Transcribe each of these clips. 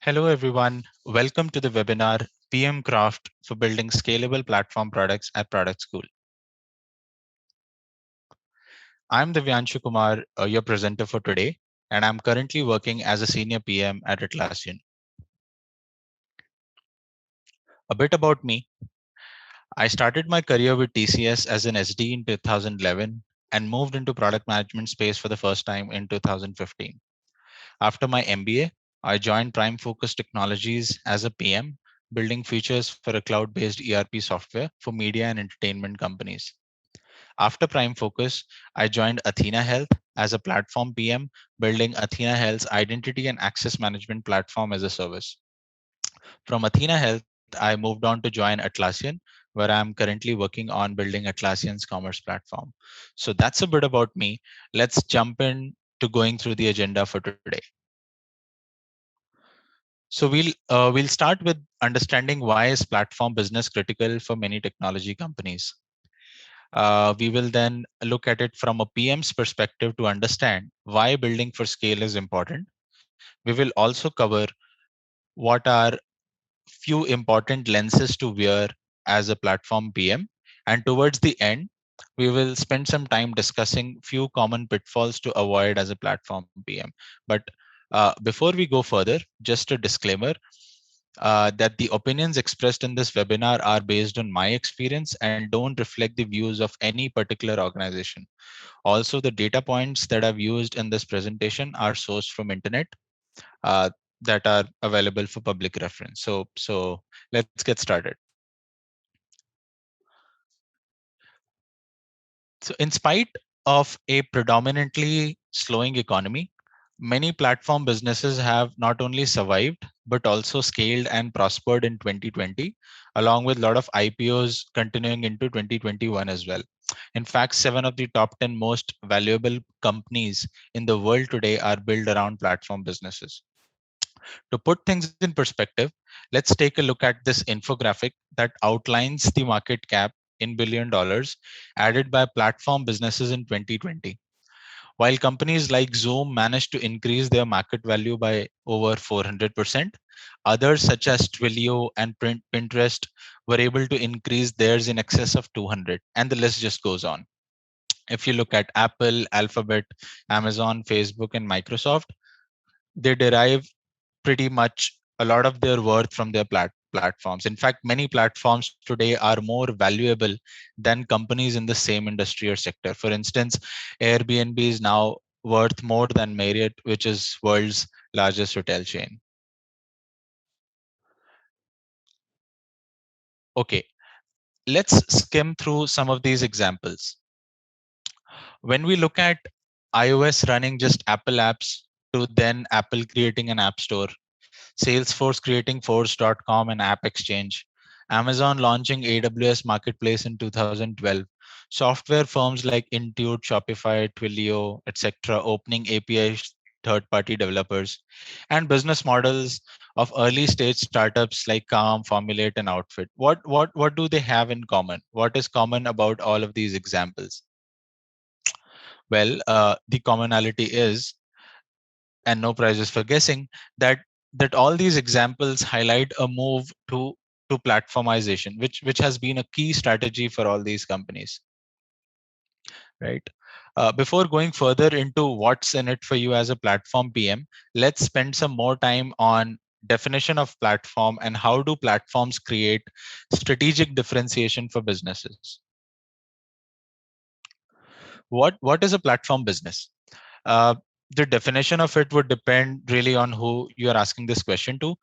Hello, everyone. Welcome to the webinar PM Craft for Building Scalable Platform Products at Product School. I'm Divyanshu Kumar, your presenter for today, and I'm currently working as a senior PM at Atlassian. A bit about me. I started my career with TCS as an SD in 2011 and moved into product management space for the first time in 2015. After my MBA, I joined Prime Focus Technologies as a PM, building features for a cloud-based ERP software for media and entertainment companies. After Prime Focus, I joined Athena Health as a platform PM, building Athena Health's identity and access management platform as a service. From Athena Health, I moved on to join Atlassian, where I'm currently working on building Atlassian's commerce platform. So that's a bit about me. Let's jump in to going through the agenda for today. So we'll start with understanding why is platform business critical for many technology companies. We will then look at it from a PM's perspective to understand why building for scale is important. We will also cover what are few important lenses to wear as a platform PM. And towards the end, we will spend some time discussing few common pitfalls to avoid as a platform PM. But before we go further, just a disclaimer that the opinions expressed in this webinar are based on my experience and don't reflect the views of any particular organization. Also, the data points that I've used in this presentation are sourced from internet uh, that are available for public reference. So let's get started. So in spite of a predominantly slowing economy, many platform businesses have not only survived, but also scaled and prospered in 2020, along with a lot of IPOs continuing into 2021 as well. In fact, 7 of the top 10 most valuable companies in the world today are built around platform businesses. To put things in perspective, let's take a look at this infographic that outlines the market cap in $1 billion added by platform businesses in 2020. While companies like Zoom managed to increase their market value by over 400%, others such as Twilio and Pinterest were able to increase theirs in excess of 200, and the list just goes on. If you look at Apple, Alphabet, Amazon, Facebook, and Microsoft, they derive pretty much a lot of their worth from their platforms. In fact, many platforms today are more valuable than companies in the same industry or sector. For instance, Airbnb is now worth more than Marriott, which is world's largest hotel chain. Okay, let's skim through some of these examples. When we look at iOS running just Apple apps to then Apple creating an app store, Salesforce creating Force.com and App Exchange, Amazon launching AWS Marketplace in 2012, software firms like Intuit, Shopify, Twilio, etc., opening APIs third-party developers, and business models of early-stage startups like Calm, Formulate, and Outfit. What do they have in common? What is common about all of these examples? Well, the commonality is, and no prizes for guessing, that all these examples highlight a move to platformization, which has been a key strategy for all these companies, right? Before going further into what's in it for you as a platform PM, let's spend some more time on definition of platform and how do platforms create strategic differentiation for businesses. What is a platform business? Uh, the definition of it would depend really on who you are asking this question to.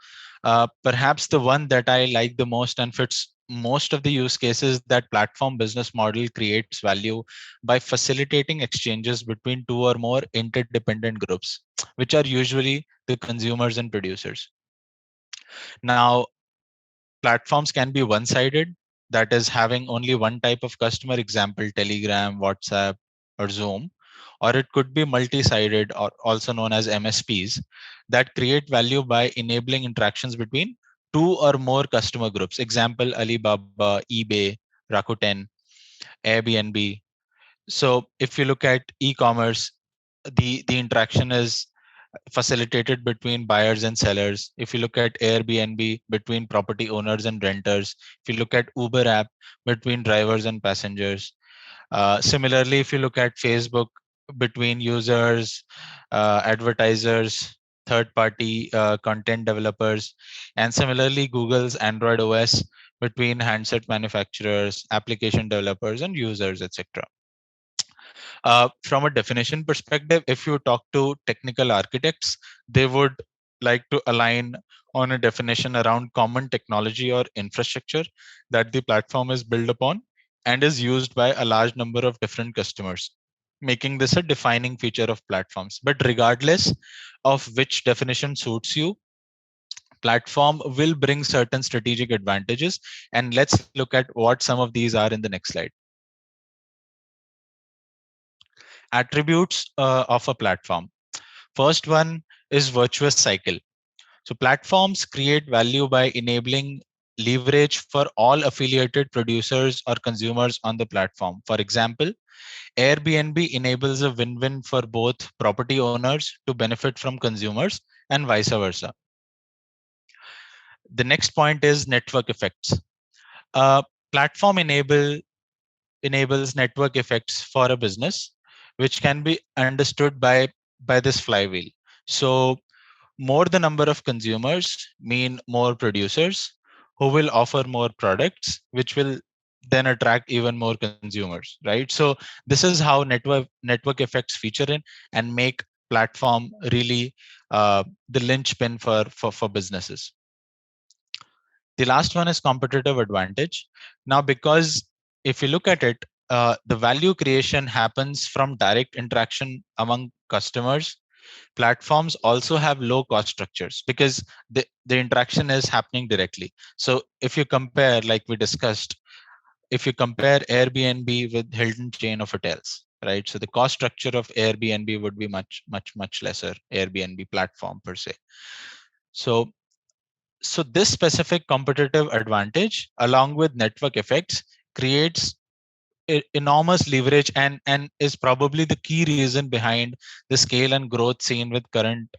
Perhaps the one that I like the most and fits most of the use cases, that platform business model creates value by facilitating exchanges between two or more interdependent groups, which are usually the consumers and producers. Now, platforms can be one-sided, that is having only one type of customer, example Telegram, WhatsApp, or Zoom, or it could be multi-sided, or also known as MSPs, that create value by enabling interactions between two or more customer groups, example Alibaba, eBay, Rakuten, Airbnb. So if you look at e-commerce, the interaction is facilitated between buyers and sellers. If you look at Airbnb, between property owners and renters. If you look at Uber app, between drivers and passengers. Similarly, if you look at Facebook, between users, advertisers, third party content developers, and similarly Google's Android OS, between handset manufacturers, application developers, and users, etc. From a definition perspective, if you talk to technical architects, they would like to align on a definition around common technology or infrastructure that the platform is built upon and is used by a large number of different customers, making this a defining feature of platforms. But regardless of which definition suits you, platform will bring certain strategic advantages. And let's look at what some of these are in the next slide. Attributes of a platform. First one is virtuous cycle. So platforms create value by enabling leverage for all affiliated producers or consumers on the platform. For example, Airbnb enables a win-win for both property owners to benefit from consumers and vice versa. The next point is network effects. Platform enables network effects for a business, which can be understood by this flywheel. So more the number of consumers mean more producers who will offer more products, which will then attract even more consumers, right? So this is how network effects feature in and make platform really the linchpin for businesses. The last one is competitive advantage. Now, because if you look at it, the value creation happens from direct interaction among customers. Platforms also have low cost structures because the interaction is happening directly. So if you compare, like we discussed, if you compare Airbnb with Hilton chain of hotels, right? So the cost structure of Airbnb would be much lesser, Airbnb platform per se. So this specific competitive advantage along with network effects creates enormous leverage and is probably the key reason behind the scale and growth seen with current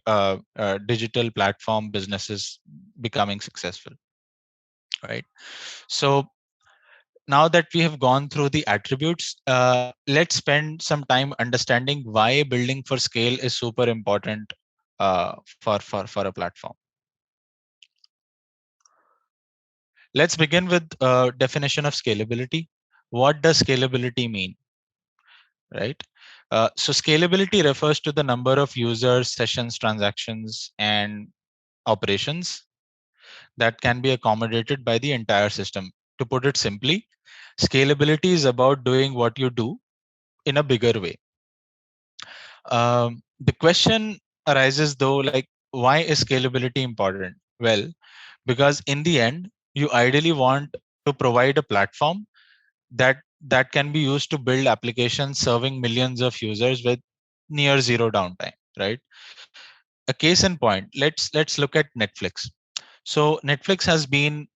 digital platform businesses becoming successful, right? So now that we have gone through the attributes, let's spend some time understanding why building for scale is super important for a platform. Let's begin with definition of scalability. What does scalability mean, right? So scalability refers to the number of users, sessions, transactions, and operations that can be accommodated by the entire system. To put it simply, scalability is about doing what you do in a bigger way. The question arises though, like, why is scalability important? Well, because in the end, you ideally want to provide a platform that can be used to build applications serving millions of users with near zero downtime, right? A case in point, let's look at Netflix. So Netflix has been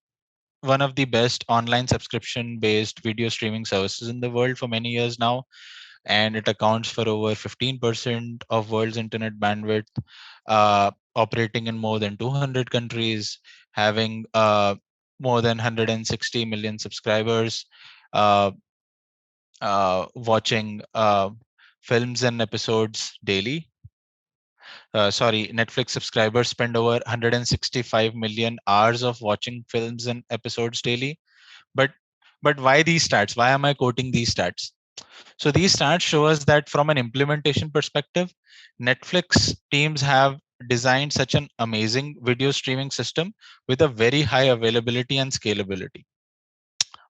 one of the best online subscription based video streaming services in the world for many years now, and it accounts for over 15% of world's internet bandwidth, operating in more than 200 countries, having more than 160 million subscribers, uh, watching films and episodes daily. Sorry, Netflix subscribers spend over 165 million hours of watching films and episodes daily. But why these stats? Why am I quoting these stats? So these stats show us that from an implementation perspective, Netflix teams have designed such an amazing video streaming system with a very high availability and scalability.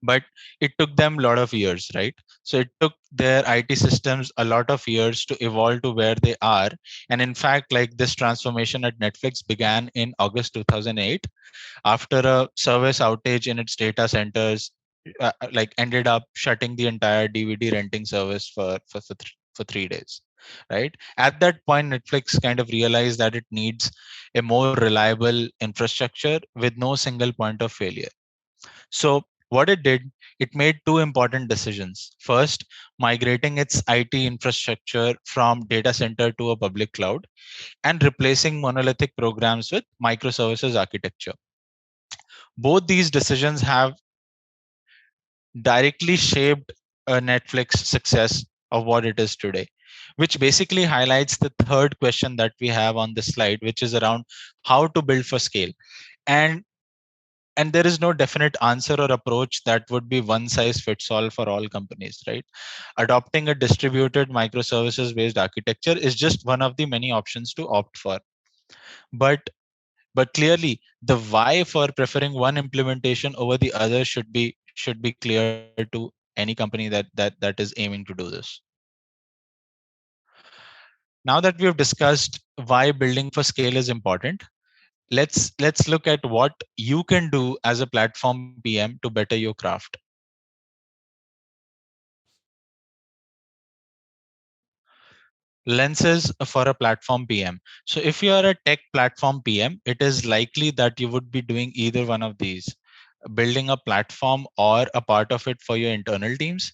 But it took them a lot of years, right? So it took their IT systems a lot of years to evolve to where they are. And in fact, like, this transformation at Netflix began in August 2008 after a service outage in its data centers, like, ended up shutting the entire DVD renting service for 3 days, right? At that point, Netflix kind of realized that it needs a more reliable infrastructure with no single point of failure. So What it did, it made two important decisions. First, migrating its IT infrastructure from data center to a public cloud and replacing monolithic programs with microservices architecture. Both these decisions have directly shaped Netflix success of what it is today, which basically highlights the third question that we have on this slide, which is around how to build for scale. And and there is no definite answer or approach that would be one size fits all for all companies, right? Adopting a distributed microservices based architecture is just one of the many options to opt for. But but clearly the why for preferring one implementation over the other should be clear to any company that is aiming to do this. Now that we have discussed why building for scale is important, let's look at what you can do as a platform PM to better your craft. Lenses for a platform PM. So if you are a tech platform PM, it is likely that you would be doing either one of these: building a platform or a part of it for your internal teams,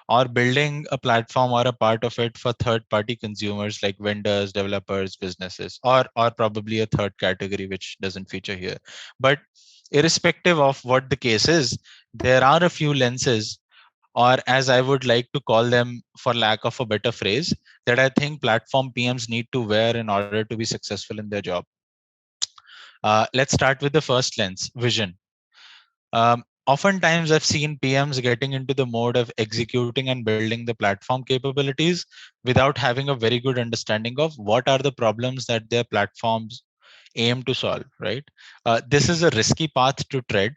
or building a platform or a part of it for third party consumers like vendors, developers, businesses, or probably a third category which doesn't feature here. But irrespective of what the case is, there are a few lenses, or as I would like to call them for lack of a better phrase, that I think platform PMs need to wear in order to be successful in their job. Let's start with the first lens: vision. Oftentimes, I've seen PMs getting into the mode of executing and building the platform capabilities without having a very good understanding of what are the problems that their platforms aim to solve, right? This is a risky path to tread,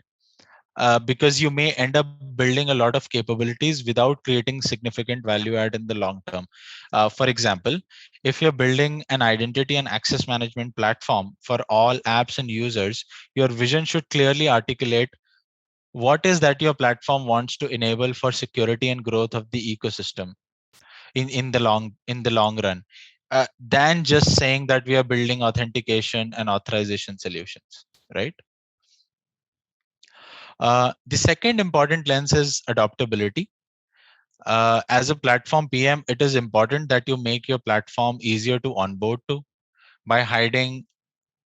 because you may end up building a lot of capabilities without creating significant value add in the long term. For example, if you're building an identity and access management platform for all apps and users, your vision should clearly articulate what is that your platform wants to enable for security and growth of the ecosystem in the long run, than just saying that we are building authentication and authorization solutions, right? The second important lens is adaptability. As a platform PM, it is important that you make your platform easier to onboard to by hiding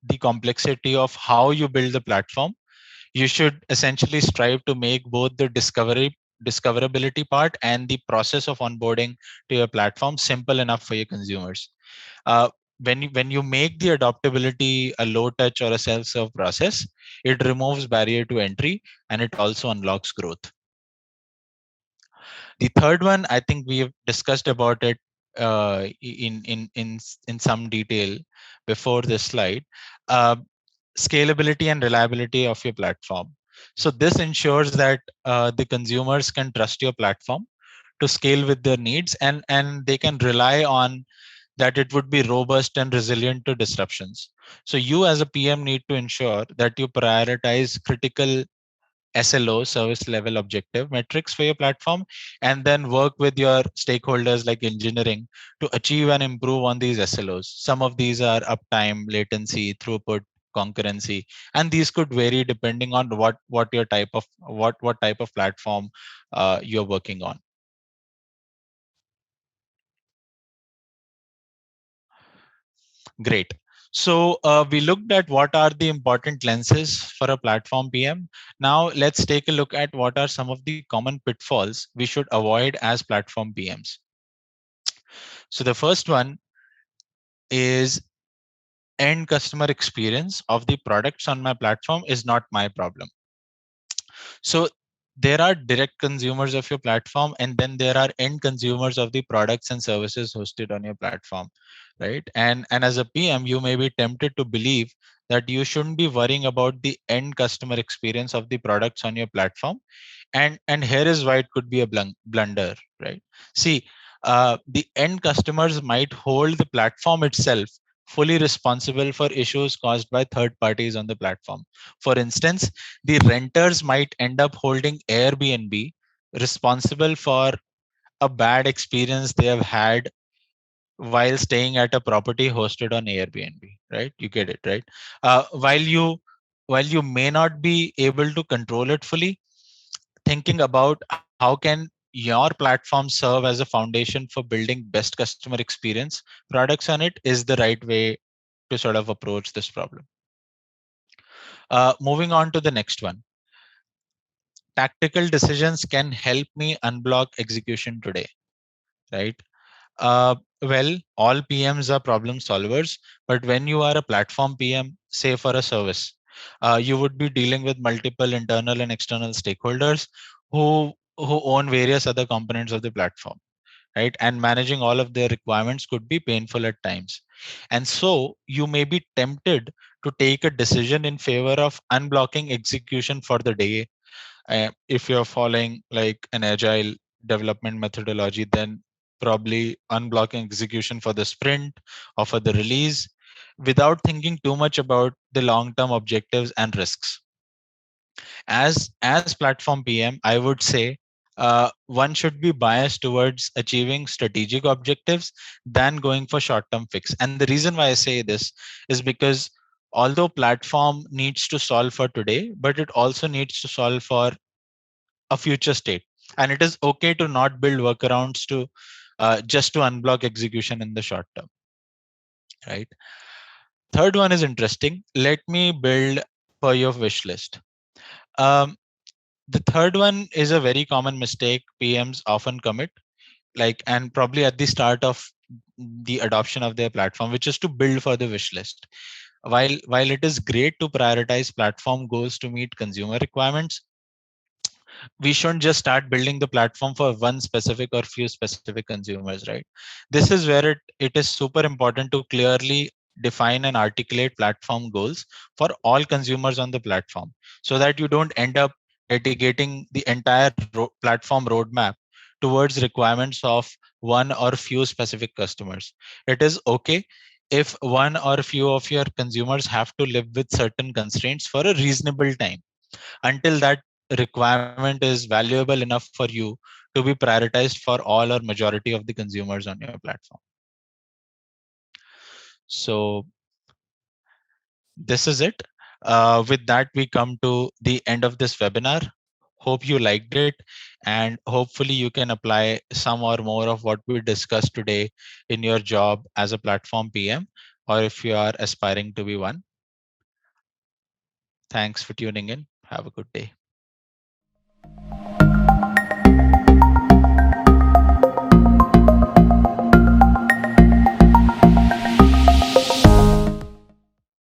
the complexity of how you build the platform. You should essentially strive to make both the discoverability part and the process of onboarding to your platform simple enough for your consumers. uh, when you make the adaptability a low touch or a self serve process, it removes barrier to entry and it also unlocks growth. The third one, I think we have discussed about it in some detail before this slide. uh, Scalability and reliability of your platform. So this ensures that the consumers can trust your platform to scale with their needs, and they can rely on that it would be robust and resilient to disruptions. So you as a PM need to ensure that you prioritize critical SLO, service level objective metrics for your platform, and then work with your stakeholders like engineering to achieve and improve on these SLOs. Some of these are uptime, latency, throughput, concurrency, and these could vary depending on what your type of what type of platform you're working on. Great. So we looked at what are the important lenses for a platform PM. Now let's take a look at what are some of the common pitfalls we should avoid as platform PMs. So the first one is end customer experience of the products on my platform is not my problem. So there are direct consumers of your platform, and then there are end consumers of the products and services hosted on your platform, right? And as a PM, you may be tempted to believe that you shouldn't be worrying about the end customer experience of the products on your platform, and here is why it could be a blunder, right? See, the end customers might hold the platform itself fully responsible for issues caused by third parties on the platform. For instance, the renters might end up holding Airbnb responsible for a bad experience they have had while staying at a property hosted on Airbnb, right? You get it, right? While you may not be able to control it fully, thinking about how can your platform serve as a foundation for building best customer experience products on it is the right way to sort of approach this problem. Moving on to the next one. Tactical decisions can help me unblock execution today, right? Well, all PMs are problem solvers, but when you are a platform PM, say for a service, you would be dealing with multiple internal and external stakeholders who own various other components of the platform, right? And managing all of their requirements could be painful at times. And so you may be tempted to take a decision in favor of unblocking execution for the day. If you're following like an agile development methodology, then probably unblocking execution for the sprint or for the release without thinking too much about the long term objectives and risks. As platform PM, I would say one should be biased towards achieving strategic objectives than going for short term fix. And the reason why I say this is because although platform needs to solve for today, but it also needs to solve for a future state, and it is okay to not build workarounds to just to unblock execution in the short term, right? Third one is interesting. Let me build per your wish list. um, the third one is a very common mistake PMs often commit, like, and probably at the start of the adoption of their platform, which is to build for the wish list. While it is great to prioritize platform goals to meet consumer requirements, we shouldn't just start building the platform for one specific or few specific consumers, right? This is where it is super important to clearly define and articulate platform goals for all consumers on the platform, so that you don't end up dedicating the entire platform roadmap towards requirements of one or few specific customers. It is okay if one or few of your consumers have to live with certain constraints for a reasonable time until that requirement is valuable enough for you to be prioritized for all or majority of the consumers on your platform. So this is it. With that, we come to the end of this webinar. Hope you liked it, and hopefully you can apply some or more of what we discussed today in your job as a platform PM, or if you are aspiring to be one. Thanks for tuning in. Have a good day.